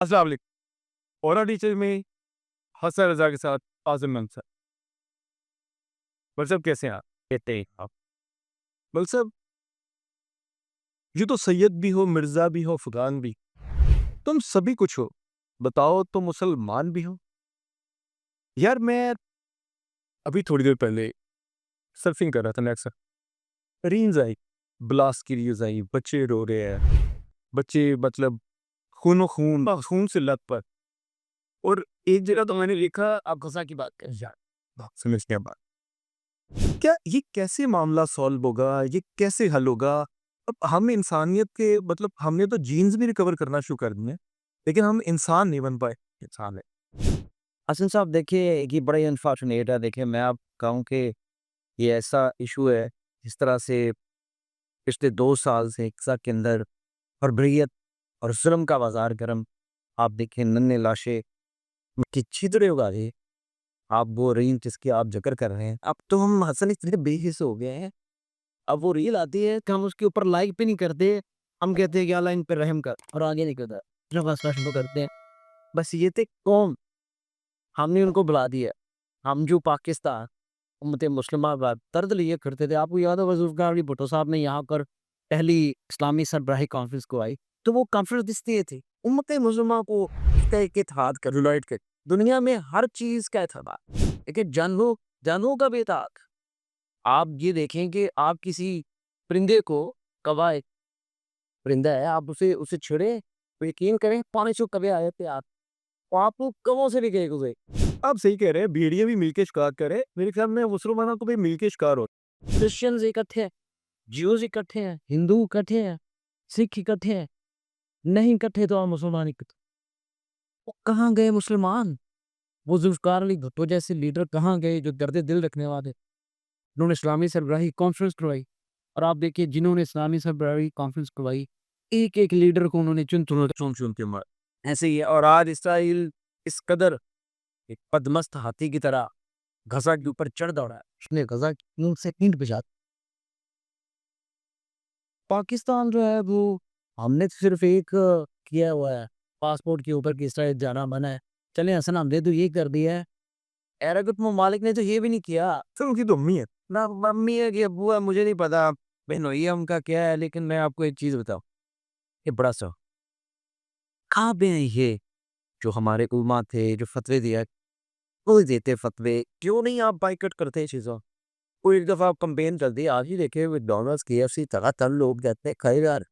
अस्सलाम वालेकुम। Oral teacher में हसन रज़ा के साथ आज़म मंसर। मतलब कैसे हैं आप? कहते हैं आप। मतलब ये तो सैयद भी हो, मिर्ज़ा भी हो, अफ़गान भी, तुम सभी कुछ हो। बताओ तो मुसलमान भी हो। यार मैं अभी थोड़ी देर पहले सर्फिंग कर रहा था नेट से। रील्स आई, ब्लास्ट की रील्स आई, बच्चे रो रहे हैं। बच्चे मतलब खून-ओ-खून, खून से लथपथ। और एक जगह तो मैंने देखा, आप गज़ा की बात करें यार, समझ गया बात। क्या ये कैसे मामला सॉल्व होगा? ये कैसे हल होगा? अब हम इंसानियत के मतलब हमने तो जीन्स भी रिकवर करना शुरू कर दिए हैं, लेकिन हम इंसान नहीं बन पाए। इंसान है। हसन साहब देखिए, ये बड़ा ही अनफॉर्चुनेट है। देखिए, मैं आप कहूँ कि ये ऐसा इशू है, जिस तरह से पिछले 2 साल से गज़ा के अंदर बर्बरियत और ज़ुल्म का बाज़ार गर्म। आप देखिए नन्हे लाशें की छितड़े उगा रही। आप वो रील जिसकी आप ज़िक्र कर रहे हैं, अब तो हम हसन इतने बेहिस हो गए हैं। अब वो रील आती है कि हम उसके ऊपर लाइक भी नहीं करते। हम कहते हैं कि अल्लाह इन पे रहम कर और आगे नहीं करता। जो फैसला शुरू करते हैं, बस ये थे कौम, हमने उनको बुला दिया। हम जो पाकिस्तान उम्मत मुस्लिमा का दर्द लिए करते थे। आपको याद होगा ज़ुल्फ़िकार अली भुट्टो साहब ने यहाँ पर पहली इस्लामी सरबराही कॉन्फ्रेंस को आई, तो वो कॉन्फ्रेंस इसलिए थी, उम्मत मुस्लिमा को उसका एक इत्तेहाद कर यूनाइट कर। दुनिया में हर चीज़ का इत्तेहाद, देखिए जानवरों का भी इत्तेहाद। आप ये देखें कि आप किसी परिंदे को कौवा एक परिंदा है, आप उसे उसे छेड़े, तो यकीन करें पानी से कौवे आ जाते हैं आप। और आप लोग कौवों से भी कह गुज़रे। आप सही कह रहे हैं, भेड़िए भी मिलके शिकार करे। मेरे ख्याल में मुसलमानों को भी मिलके शिकार हो। क्रिश्चियंस इकट्ठे हैं, ज्यूज़ इकट्ठे हैं, हिंदू इकट्ठे हैं, सिख इकट्ठे हैं। नहीं इकट्ठे तो आप मुसलमान इकट्ठे। वो कहाँ गए मुसलमान? वो ज़ुल्फ़िकार अली भुट्टो जैसे लीडर कहाँ गए जो दर्द दिल रखने वाले? उन्होंने इस्लामी सरबराही कॉन्फ्रेंस करवाई और आप देखिए जिन्होंने इस्लामी सरबराही कॉन्फ्रेंस करवाई, एक-एक लीडर को उन्होंने चुन-चुन के मार। ऐसे ही है और आज इसराइल इस कदर एक पदमस्त हाथी की तरह गज़ा के ऊपर चढ़ दौड़ा है। उसने गज़ा की ईंट से ईंट बजा पाकिस्तान जो है वो हमने तो सिर्फ़ एक किया हुआ है, पासपोर्ट के ऊपर कि इसराइल जाना मना है। चलें हसन हमने तो ये कर दिया है, अरब ममालिक ने तो ये भी नहीं किया। सर उनकी तो अम्मी है। ना मम्मी है कि अब्बू है मुझे नहीं पता, बहनोइया उनका क्या है, लेकिन मैं आपको एक चीज़ बताऊँ, ये बड़ा सा कहाँ पे हैं ये, जो हमारे उलमा थे, जो फ़तवे दिया वो ही देते फ़तवे, क्यों नहीं आप बायकॉट करते चीज़ों? कोई एक दफ़ा आप कैम्पेन कर दिए, आज ही देखिए मैकडॉनल्ड्स, केएफसी लगातार लोग कहते हैं खाए जा रहे,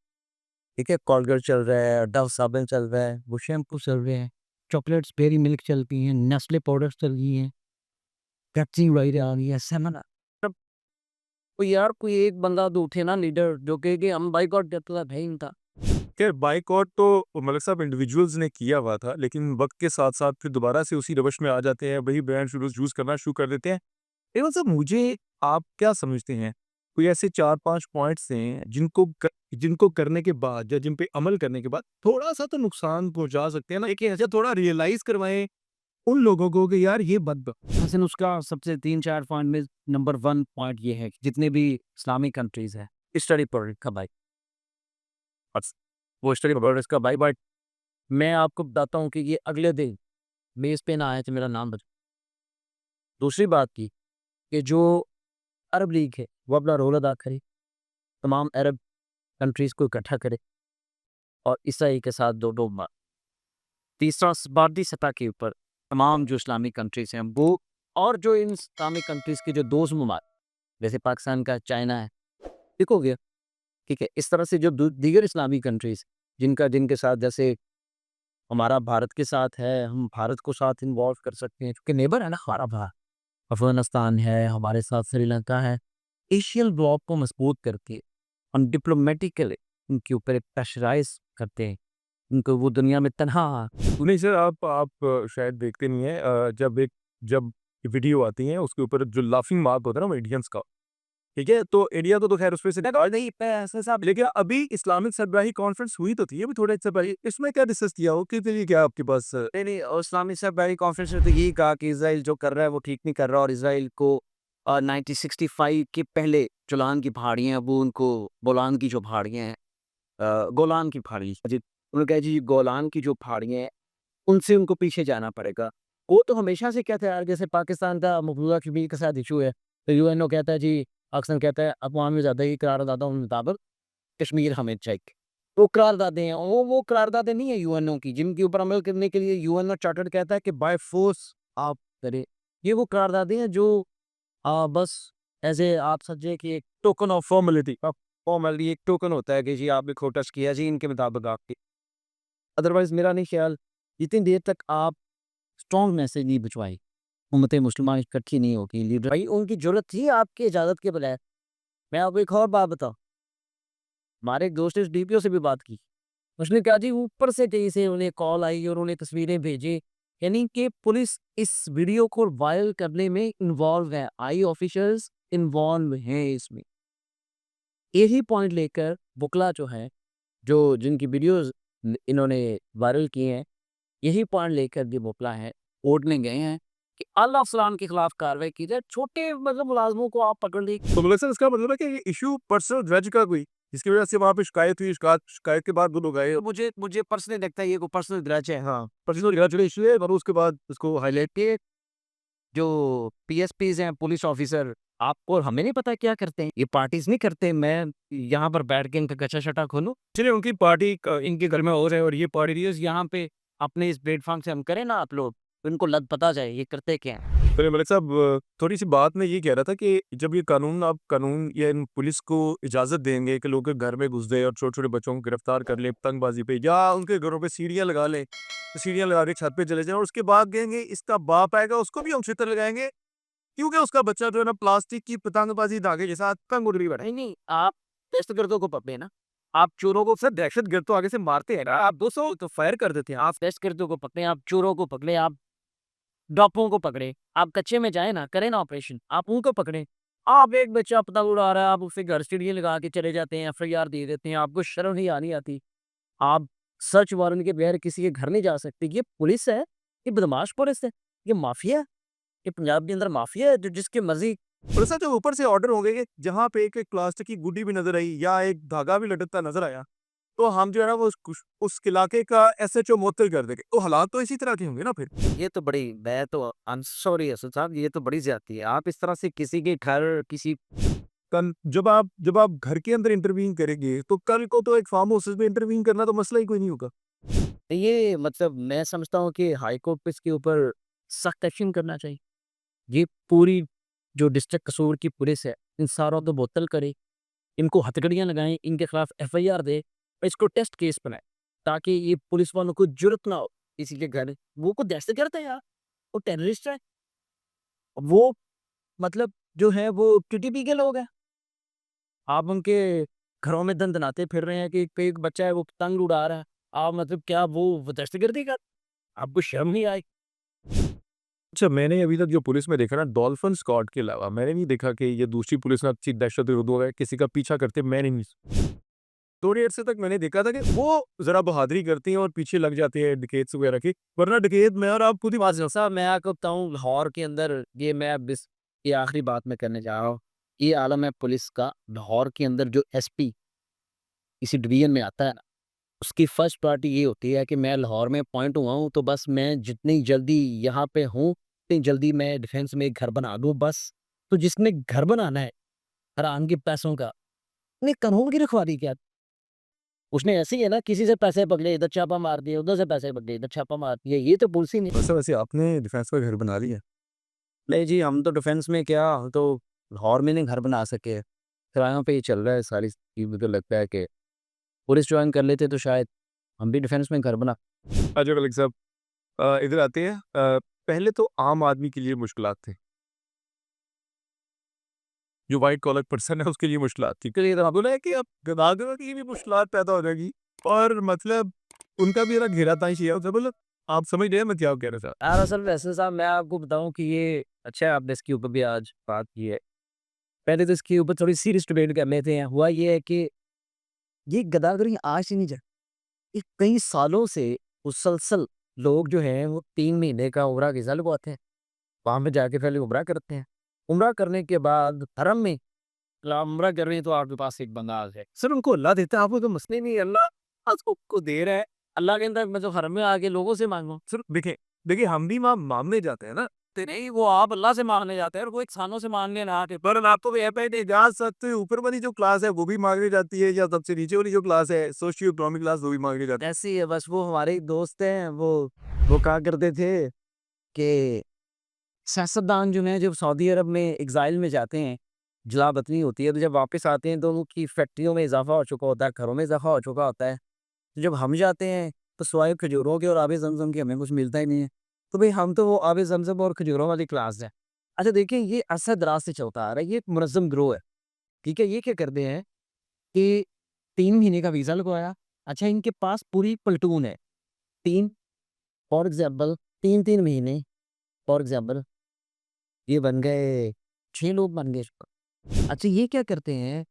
ठीक है? कोलगेट चल रहा है, डव साबुन चल रहा है, वो शैम्पू चल रहे हैं, चॉकलेट्स डेयरी मिल्क चलती हैं, नेस्ले पाउडर्स चल रही हैं, पेप्सी वगैरह आ रही है, सेवन अप। तो यार कोई एक बंदा तो उठे ना लीडर जो कहे कि हम बायकॉट करते हैं, भाई इनका। खैर बायकॉट तो मलिक साहब इंडिविजुअल्स ने किया हुआ था, लेकिन वक़्त के साथ-साथ फिर दोबारा से उसी रवश में आ जाते हैं, वही ब्रांड शुरू यूज़ करना शुरू कर देते हैं। लेकिन साहब मुझे आप क्या समझते हैं, कोई ऐसे 4-5 पॉइंट्स हैं जिनको करने के बाद या जिन पे अमल करने के बाद थोड़ा-सा तो नुकसान पहुँचा सकते हैं ना? एक ऐसा थोड़ा रियलाइज़ करवाएँ उन लोगों को कि यार ये बद हसन उसका सबसे 3-4 पॉइंट में नंबर 1 पॉइंट ये है कि जितने भी इस्लामिक कंट्रीज़ हैं, स्टडी प्रोडक्ट का भाई, बस वो स्टडी प्रोडक्ट्स का भाई, बट मैं आपको बताता हूँ कि ये अगले दिन मेज़ पे ना आए तो मेरा नाम बता। दूसरी बात की कि जो अरब लीग है, वो अपना रोल अदा करे, तमाम अरब कंट्रीज़ को इकट्ठा करे और इसराइल के साथ दो-दो मा तीसरा भारतीय सतह के ऊपर तमाम जो इस्लामिक कंट्रीज़ हैं वो, और जो इन इस्लामिक कंट्रीज़ के जो दोस्त ममालिक जैसे पाकिस्तान का, चाइना है, ठीक हो गया, ठीक है? इस तरह से जो दीगर इस्लामिक कंट्रीज़ जिनके साथ जैसे हमारा भारत के साथ है, हम भारत को साथ इन्वॉल्व कर सकते हैं क्योंकि नेबर है ना हमारा अफ़गानिस्तान है, हमारे साथ श्रीलंका है। एशियन ब्लॉक को मजबूत करके हम डिप्लोमेटिकली उनके ऊपर एक प्रेशराइज़ करते हैं, उनको वो दुनिया में तन्हा। नहीं सर आप शायद देखते नहीं हैं जब वीडियो आती है उसके ऊपर जो लाफिंग मार्क होता है ना वो इंडियंस का, ठीक है? तो इंडिया को तो खैर उसमें से निकाल नहीं पे ऐसा साहब, लेकिन अभी इस्लामिक सरबराही कॉन्फ्रेंस हुई तो थी, अभी थोड़ा सरबराही इसमें क्या डिस्कस किया हो किस लिए क्या आपके पास नहीं, नहीं, और इस्लामिक सरबराही कॉन्फ्रेंस ने तो यही कहा कि इज़राइल जो कर रहा है वो ठीक नहीं कर रहा और इज़राइल को 1965 के पहले गोलान की पहाड़ियाँ हैं, वो उनको गोलान की जो पहाड़ियाँ हैं, गोलान की पहाड़ी जी, उन्होंने कहा जी गोलान की जो पहाड़ियाँ हैं, उनसे उनको पीछे जाना पड़ेगा। वो तो हमेशा से कहते हैं यार, जैसे पाकिस्तान का मकबूजा कश्मीर के साथ इशू है, तो यूएनओ कहता है जी, अक्सर कहता है अक़वाम मुत्तहिदा की करारदादों के मुताबिक कश्मीर हमें चाहिए। वो करारदादें हैं, वो करारदादें नहीं है यूएनओ की, जिनके ऊपर अमल करने के लिए यूएनओ चार्टर कहता है कि बाय फोर्स आप करें। ये वो करारदादें हैं जो बस ऐसे आप समझिए कि एक टोकन ऑफ फॉर्मेलिटी, फॉर्मेलिटी एक टोकन होता है कि जी आपने प्रोटेस्ट किया जी इनके मुताबिक आपके। अदरवाइज़ मेरा नहीं ख्याल जितनी देर तक आप स्ट्रॉन्ग मैसेज नहीं भिजवाएँ, उम्मत मुस्लिमा इकट्ठी नहीं होगी। लीडर भाई उनकी ज़रूरत थी आपकी इजाज़त के बगैर। मैं आपको एक और बात बताऊँ, हमारे एक दोस्त ने डीपीओ से भी बात की। उसने कहा जी ऊपर से कहीं से उन्हें कॉल आई और उन्हें तस्वीरें भेजी, यानी कि पुलिस इस वीडियो को वायरल करने में इन्वॉल्व है, हाई ऑफिशियल्स इन्वॉल्व हैं इसमें। यही पॉइंट लेकर बुकला जो है, जो जिनकी वीडियोज़ इन्होंने वायरल किए हैं, यही पॉइंट लेकर जो बुकला है, कोर्ट में गए हैं कि अल्लाह सलाम के खिलाफ कार्रवाई की जाए। छोटे मतलब मुलाज़िमों को आप पकड़ ली। तो मतलब सर इसका मतलब है कि ये इशू पर्सनल ग्रज का कोई, जिसकी वजह से वहाँ पे शिकायत हुई, शिकायत के बाद वो लोग आए, तो मुझे मुझे पर्सनली लगता है ये कोई पर्सनल ग्रज है। हाँ, पर्सनल ग्रज इशू है और उसके बाद उसको हाईलाइट ये जो पीएसपीज़ हैं, पुलिस ऑफिसर, आपको और हमें नहीं पता क्या करते हैं। ये पार्टीज़ नहीं करते, मैं यहाँ पर बैठ के इनका गचा-शटा खोलूँ। चलिए उनकी पार्टी इनके घर में हो जाए और ये पार्टी यहाँ पे अपने इस प्लेटफ़ॉर्म से हम करें ना अपलोड, तो इनको लत पता जाए ये करते क्या हैं। तो मलिक साहब थोड़ी-सी बात मैं ये कह रहा था कि जब ये कानून आप कानून या इन पुलिस को इजाज़त देंगे कि लोग के घर में घुस जाए और छोटे-छोटे बच्चों को गिरफ्तार कर लें पतंगबाज़ी पे या उनके घरों पे सीढ़ियाँ लगा लें, तो सीढ़ियाँ लगा के छत पे चले जाएँ और उसके बाद कहेंगे इसका बाप आएगा उसको भी हम छितर लगाएँगे, क्योंकि उसका बच्चा जो है ना प्लास्टिक की पतंगबाज़ी धागे के साथ पतंग उड़ रही नहीं, नहीं, आप दहशतगर्दों को पकड़े ना। आप चोरों को सर दहशतगर्द तो आगे से मारते हैं ना, आप 200 तो फायर कर देते हैं। आप दहशतगर्दों को पकड़े, आप चोरों को पकड़े, आप डाकुओं को पकड़े, आप कच्चे में जाएँ ना, करें ना ऑपरेशन, आप उनको पकड़ें। आप एक बच्चा पतंग उड़ा रहा है, आप उसे घर सीढ़ी लगा के चले जाते हैं, एफआईआर दे देते हैं, आपको शर्म नहीं आनी आती। आप सर्च वारंट के बगैर किसी के घर नहीं जा सकते। ये पुलिस है, ये बदमाश पुलिस है, ये माफिया है, ये पंजाब के अंदर माफिया है जो जिसकी मर्ज़ी। और सर जो ऊपर से ऑर्डर होंगे कि जहाँ पे एक-एक प्लास्टिक की गुड्डी भी नज़र आई या एक धागा भी लटकता नज़र आया, तो हम जो है ना वो उस इलाके का एसएचओ मुअत्तल कर देंगे। तो हालात तो इसी तरह के होंगे ना फिर? ये तो बड़ी मैं तो आई एम सॉरी असद साहब, ये तो बड़ी ज़्यादती है। आप इस तरह से किसी के घर किसी कल जब आप घर के अंदर इंटरवीन करेंगे, तो कल को तो एक फार्म हाउसेज़ में इंटरवीन करना तो मसला ही कोई नहीं होगा। ये मतलब मैं समझता हूँ कि हाई कोर्ट पे इसके ऊपर सख्त एक्शन करना चाहिए। ये पूरी जो डिस्ट्रिक्ट कसूर की पुलिस है, इन सारों को मुअत्तल करे, इनको हथकड़ियाँ लगाएँ, इनके खिलाफ एफआईआर दे और इसको टेस्ट केस बनाए, ताकि ये पुलिस वालों को जुर्अत ना हो किसी के घर। वो को दहशतगर्द है यार, वो टेररिस्ट है, वो मतलब जो है वो टीटीपी के लोग हैं। आप उनके घरों में दंदनाते फिर रहे हैं कि कोई एक बच्चा है वो पतंग उड़ा रहा है। आप मतलब क्या वो दहशतगर्दी कर आपको शर्म नहीं आई? अच्छा, मैंने अभी तक जो पुलिस में देखा ना डॉल्फिन स्क्वाड के अलावा मैंने नहीं देखा कि ये दूसरी पुलिस में अच्छी दहशतगर्द हो गए, किसी का पीछा करते मैंने नहीं। थोड़ी देर से तक मैंने देखा था कि वो ज़रा बहादुरी करती हैं और पीछे लग जाते हैं डकैत्स वगैरह के, वरना डकैत मैं और आप खुद ही फाजिल साहब मैं आपको बताऊँ लाहौर के अंदर ये मैं अब इस ये आखिरी बात मैं करने जा रहा हूँ। ये आलम है पुलिस का, लाहौर के अंदर जो एसपी किसी डिवीज़न में आता है ना, उसकी फर्स्ट प्रायोरिटी ये होती है कि मैं लाहौर में अपॉइंट हुआ हूँ, तो बस मैं जितनी जल्दी यहाँ पे हूँ, उतनी जल्दी मैं डिफेंस में एक घर बना दूँ बस। तो जिसने घर बनाना है, हराम के पैसों का, उसने कानून की रखवाली क्या? उसने ऐसे ही है ना किसी से पैसे पकड़े, इधर छापा मार दिया, उधर से पैसे पकड़े, इधर छापा मार दिया, ये तो पुलिस ही नहीं। वैसे वैसे आपने डिफेंस का घर बना लिया? नहीं जी, हम तो डिफेंस में क्या, हम तो लाहौर में नहीं घर बना सके। किरायों पे ही चल रहा है सारी चीज़, मुझे लगता है कि पुलिस जॉइन कर लेते तो शायद हम भी डिफेंस में घर बना। अच्छा मलिक साहब इधर आते हैं पहले तो आम आदमी के लिए मुश्किलात थे। जो व्हाइट कॉलर पर्सन है उसके लिए मुश्किलात थी। फिर इधर बोला है कि अब गदारों की भी मुश्किलात पैदा हो जाएगी और मतलब उनका भी ना घेरा ताई चाहिए होता है। मतलब आप समझ रहे हैं मैं क्या कह रहा था? यार असल वैसे साहब मैं आपको बताऊँ कि ये अच्छा है आपने इसके ऊपर भी आज बात की है। पहले तो इसके ऊपर थोड़ी सीरियस डिबेट कर लेते हैं। हुआ ये है कि ये गदागरी आज से नहीं जा, ये कई सालों से मुसलसल लोग जो हैं वो 3 महीने का उम्रा वीज़ा लगवाते हैं। वहाँ पे जाके पहले उम्रा करते हैं। उम्रा करने के बाद हरम में उम्रा कर रहे हैं तो आपके पास एक बंदा आ जाए। सर उनको अल्लाह देता है, आपको तो मसले नहीं है, अल्लाह आपको दे रहा है। अल्लाह कहता है मैं तो हरम में आके लोगों से मांगो। सिर्फ देखिए देखिए हम भी वहाँ मांगने जाते हैं ना, तो नहीं, वो आप अल्लाह से मांगने जाते हैं और वो इंसानों से मांगने ना आते। पर आप तो ये पे जहाँ सबसे ऊपर वाली जो क्लास है वो भी मांगने जाती है, या सबसे नीचे वाली जो क्लास है सोशियो इकोनॉमिक क्लास वो भी मांगने जाती है। ऐसे ही है बस। वो हमारे एक दोस्त हैं, वो कहा करते थे कि सियासतदान जो हैं जब सऊदी अरब में एग्ज़ाइल में जाते हैं, जलावतनी होती है, तो जब वापस आते हैं तो उनकी फैक्ट्रियों में इज़ाफ़ा हो चुका होता है, घरों में इज़ाफ़ा हो चुका होता है। तो जब हम जाते हैं तो सिवाय खजूरों के और आबे ज़मज़म के हमें कुछ मिलता ही नहीं है। तो भई हम तो वो आबे ज़मज़म और खजूरों वाली क्लास है। अच्छा देखिए, ये अरसा दराज से चलता आ रहा है, ये एक मुनज़्ज़म गिरोह है, ठीक है? ये क्या करते हैं कि 3 महीने का वीज़ा लगवाया। अच्छा, इनके पास पूरी प्लेटून है। 3 फॉर एग्ज़ाम्पल 3-3 महीने, फॉर एग्ज़ाम्पल ये बन गए 6 लोग बन गए। अच्छा, ये क्या करते हैं,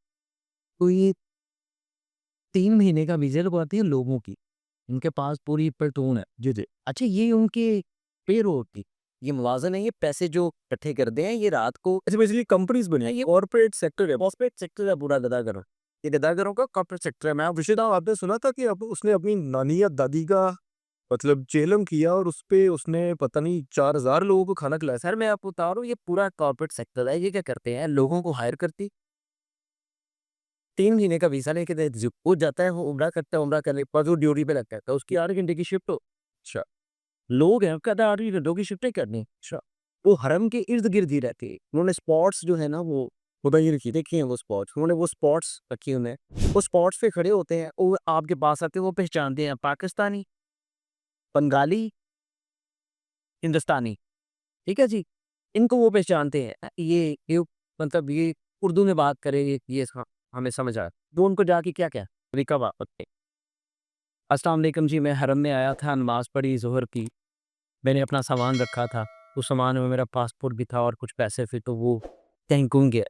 तो ये 3 महीने का वीज़ा लगवाते हैं लोगों की। इनके पास पूरी प्लेटून है। जी, जी। अच्छा, ये उनके पेरोल की, ये मुलाज़िम है, ये पैसे जो इकट्ठे करते हैं, ये रात को अच्छा बेसिकली कंपनीज़ बनी हैं, ये कॉर्पोरेट सेक्टर है। कॉर्पोरेट सेक्टर है पूरा गदागरों। ये गदागरों का कॉर्पोरेट सेक्टर है। मैं विशेषतः आपने सुना था कि अब उसने अपनी नानी या दादी का मतलब चेलम किया और उसपे उसने पता नहीं 4000 लोगों को खाना खिलाया। सर मैं आपको बता रहा हूँ, ये पूरा कॉर्पोरेट सेक्टर है। ये क्या करते हैं, लोगों को हायर करती, 3 महीने का वीज़ा लेके दे दीजिए। वो जाता है, वो उम्रा करता है, उम्रा करने के बाद वो ड्यूटी पे लगता है, तो उसकी 8 घंटे की शिफ्ट हो। अच्छा, लोग हैं, कहता है 8 घंटों की शिफ्टें करनी। अच्छा, वो हरम के इर्द-गिर्द ही रहते हैं। उन्होंने स्पॉट्स जो है ना, वो बताइए रखिए। देखी हैं वो स्पॉट्स। उन्होंने वो स्पॉट्स रखी हुई हैं। वो स्पॉट्स पे खड़े होते हैं, वो आपके पास आते हैं, वो पहचानते हैं पाकिस्तानी, बंगाली, हिंदुस्तानी, ठीक है जी? इनको वो पहचानते हैं। ये मतलब ये उर्दू में बात करे, ये हमें समझ आया। तो उनको जाके क्या-क्या तरीका बा बताइए। अस्सलाम वालेकुम जी, मैं हरम में आया था, नमाज़ पढ़ी ज़ोहर की। मैंने अपना सामान रखा था, उस सामान में मेरा पासपोर्ट भी था और कुछ पैसे थे, तो वो कहीं गुम गया।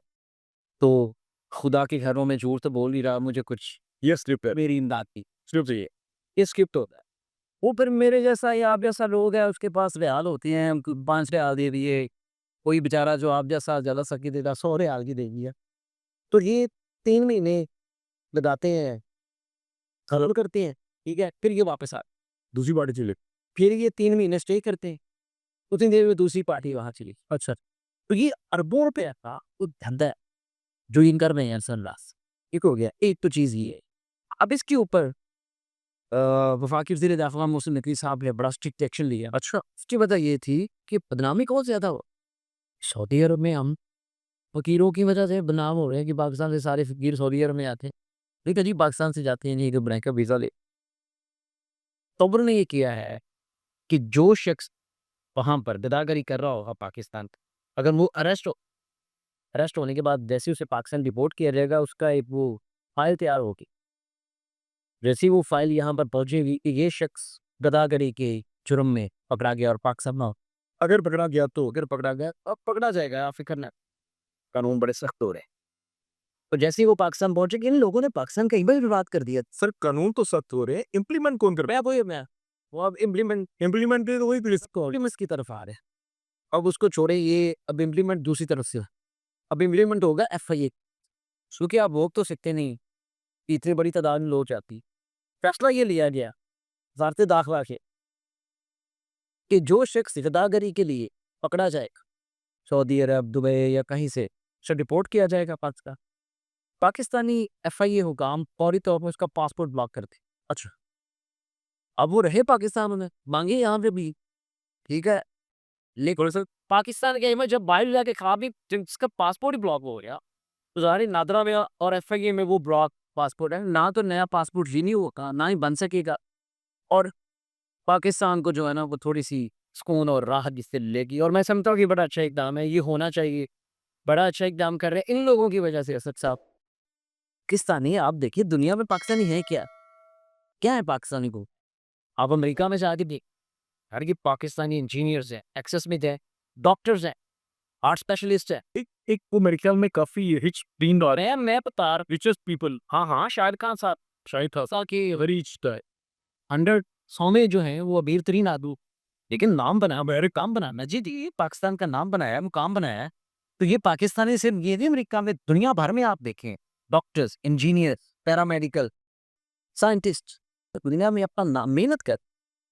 तो खुदा के घरों में झूठ तो बोल नहीं रहा, मुझे कुछ ये स्क्रिप्ट है, मेरी इमदाद की। स्क्रिप्ट चाहिए। ये स्किप्ट होता है। वो फिर मेरे जैसा या आप जैसा लोग है, उसके पास रियाल होती हैं, 5 रियाल दे दिए। कोई बेचारा जो आप जैसा ज़्यादा सकी देता 100 रियाल की दे दिया। तो ये 3 महीने लगाते हैं, खत्म करते हैं, ठीक है? फिर ये वापस आ, दूसरी पार्टी चले। फिर ये 3 महीने स्टे करते हैं, उतनी देर में दूसरी पार्टी वहाँ चली। अच्छा, तो ये अरबों रुपए का वो धंधा है, जो इन कर रहे हैं सररास। एक हो गया, एक तो चीज़ ये है। अब इसके ऊपर वफ़ाकी वज़ीर दाखिला मोहसिन नकवी साहब ने बड़ा स्ट्रिक्ट एक्शन लिया। अच्छा, उसकी वजह ये थी कि बदनामी कौन ज़्यादा हो, सऊदी अरब में हम फ़कीरों की वजह से बदनाम हो रहे हैं कि पाकिस्तान से सारे फ़कीर सऊदी अरब में आते हैं। लेकिन जी पाकिस्तान से जाते हैं नहीं, कि बनाए का वीज़ा ले। तोबर ने ये किया है कि जो शख्स वहाँ पर गदागरी कर रहा होगा पाकिस्तान का, अगर वो अरेस्ट होने के बाद जैसे ही उसे पाकिस्तान डिपोर्ट किया जाएगा, उसका एक वो फ़ाइल तैयार होगी। जैसे ही वो फ़ाइल यहाँ पर पहुँचेगी कि ये शख्स गदागरी के जुर्म में पकड़ा गया और पाकिस्तान में अगर पकड़ा गया तो अगर पकड़ा गया, अब पकड़ा जाएगा, आप फ़िक्र ना, कानून बड़े सख्त हो रहे हैं। तो जैसे ही वो पाकिस्तान पहुँचेंगे, इन लोगों ने पाकिस्तान कई बार विवाद कर दिया। सर कानून तो सख्त हो रहे हैं, इम्प्लीमेंट कौन कर रहा मैं वो अब इम्प्लीमेंट है? इम्प्लीमेंट तो वही पुलिस। इम्प्लीमेंट्स की तरफ आ रहे हैं। अब उसको छोड़े, ये अब इम्प्लीमेंट दूसरी तरफ से, अब इम्प्लीमेंट होगा एफआईए, क्योंकि आप रोक तो सकते नहीं कि इतनी बड़ी तादाद में लोग जाती। फैसला ये लिया गया वज़ारत दाखिला के कि जो शख्स गदागरी के लिए पकड़ा जाएगा, सऊदी अरब, दुबई या कहीं से, उसे डिपोर्ट किया जाएगा पाकिस्तान। पाकिस्तानी एफआईए हुकाम फौरी तौर पर उसका पासपोर्ट ब्लॉक कर दें। अच्छा, अब वो रहे पाकिस्तान में, माँगे यहाँ पे भी, ठीक है? लेकिन सर पाकिस्तान के में जब बाहर जाके खा भी, जिसका पासपोर्ट ही ब्लॉक हो गया, तो ज़ाहिर है नादरा में और एफआईए में वो ब्लॉक पासपोर्ट है, ना तो नया पासपोर्ट रिन्यू होगा, ना ही बन सकेगा। और पाकिस्तान को जो है ना, वो थोड़ी-सी सुकून और राहत जिससे मिलेगी, और मैं समझता हूँ कि बड़ा अच्छा इक़दाम है, ये होना चाहिए। बड़ा अच्छा इक़दाम कर रहे हैं इन लोगों की वजह से असद साहब। पाकिस्तानी आप देखिए, दुनिया में पाकिस्तानी है क्या? क्या है पाकिस्तानी को? आप अमेरिका में जाके देख, यार ये पाकिस्तानी इंजीनियर्स हैं, एक्सेस में हैं, डॉक्टर्स हैं, आर्ट स्पेशलिस्ट हैं। एक एक वो मेरे ख्याल में काफ़ी रिच टीम और मैं बता रहा, रिचेस्ट पीपल हाँ, हाँ, शाहिद खान साहब, शायद था। सा कि रिच था। 100 100 में जो हैं वो अमीर तरीन आदमी, लेकिन नाम बनाया, मेरे काम बनाया ना जी, ये पाकिस्तान का नाम बनाया है, मुकाम बनाया है। तो ये पाकिस्तानी सिर्फ ये नहीं, अमेरिका में, दुनिया भर में आप देखें, डॉक्टर्स, इंजीनियर्स, पैरामेडिकल, साइंटिस्ट, दुनिया में अपना नाम मेहनत कर,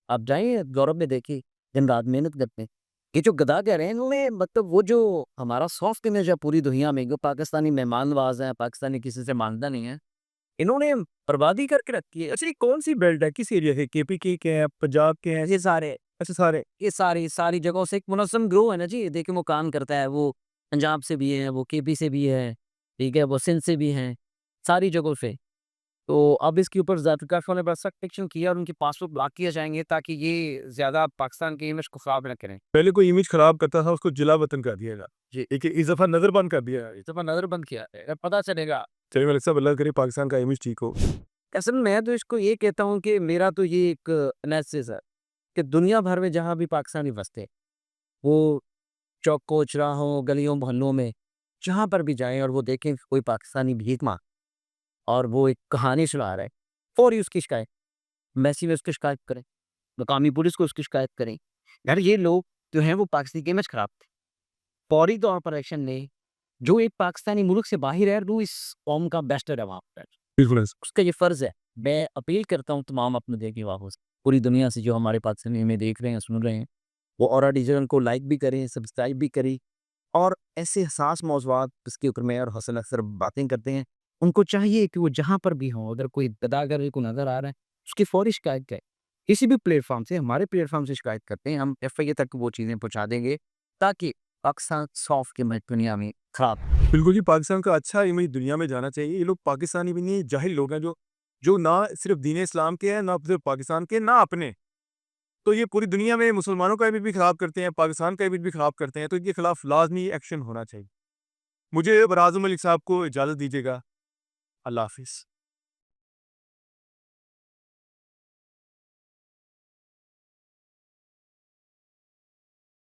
आप जाइए गौरव में देखिए, दिन रात मेहनत करते हैं। ये जो गधा कह रहे हैं इन्होंने मतलब वो जो हमारा सॉफ्ट इमेज है पूरी दुनिया में, जो पाकिस्तानी मेहमान नवाज़ हैं, पाकिस्तानी किसी से माँगता नहीं है, इन्होंने बर्बादी करके रखी है। अच्छा, ये कौन सी बेल्ट है, किस एरिया के, केपी के हैं, पंजाब के हैं? ये सारे अच्छा, सारे। ये सारी जगहों से एक मुनज़्ज़म गिरोह है ना जी, देखिए वो काम करता है, वो पंजाब से भी है, वो केपी से भी है, ठीक है, वो सिंध से भी हैं, सारी जगहों से। तो अब इसके ऊपर ज़ातिकाफ़ ने बड़ा सख्त एक्शन किया और उनके पासपोर्ट ब्लॉक किए जाएँगे ताकि ये ज़्यादा पाकिस्तान की इमेज को ख़राब ना करें। पहले कोई इमेज खराब करता था, उसको जिला वतन कर दिया गया। जी। एक इस दफ़ा नज़रबंद कर दिया है। इस दफ़ा नज़रबंद किया है, पता चलेगा। चलिए मलिक साहब, अल्लाह करे पाकिस्तान का इमेज ठीक हो। असल में मैं तो इसको ये कहता हूँ कि मेरा तो ये एक एनालिसिस है कि दुनिया भर में जहाँ भी पाकिस्तानी बसते हैं, वो चौकों, चौराहों, गलियों, मोहल्लों में जहाँ पर भी जाएँ और वो देखें कि कोई पाकिस्तानी भीख माँग और वो एक कहानी सुना रहा है, फ़ौरी उसकी शिकायत, एम्बेसी में उसकी शिकायत करें, मकामी पुलिस को उसकी शिकायत करें। यार ये लोग जो हैं वो पाकिस्तान की इमेज खराब थे। फौरी तौर पर एक्शन लें, जो एक पाकिस्तानी मुल्क से बाहर है, वो इस कौम का एम्बेसडर है वहाँ पर। बिल्कुल ऐसा। उसका ये फ़र्ज़ है। मैं अपील करता हूँ तमाम अपने देखने वालों से, पूरी दुनिया से जो हमारे पाकिस्तानी हमें देख रहे हैं, सुन रहे हैं, वो औरा डिजिटल को लाइक भी करें, सब्सक्राइब भी करें और ऐसे हसास मौज़ूआत जिसके ऊपर मैं और हसन अक्सर बातें करते हैं, उनको चाहिए कि वो जहाँ पर भी हों, अगर कोई गदागर को नज़र आ रहा है, उसकी फ़ौरी शिकायत करें। किसी भी प्लेटफ़ॉर्म से, हमारे प्लेटफ़ॉर्म से शिकायत करते हैं, हम एफआईए तक वो चीज़ें पहुँचा देंगे, ताकि पाकिस्तान सॉफ्ट इमेज दुनिया में खराब बिल्कुल जी, पाकिस्तान का अच्छा इमेज दुनिया में जाना चाहिए। ये लोग पाकिस्तानी भी नहीं, जाहिल लोग हैं, जो जो ना सिर्फ़ दीन इस्लाम के हैं, ना सिर्फ़ पाकिस्तान के, ना अपने। तो ये पूरी दुनिया में मुसलमानों का इमेज भी ख़राब करते हैं, पाकिस्तान का इमेज भी ख़राब करते हैं, तो इनके खिलाफ़ लाज़मी एक्शन होना चाहिए। मुझे बराज़ मलिक साहब को इजाज़त दीजिएगा। अल्लाह हाफ़िज़।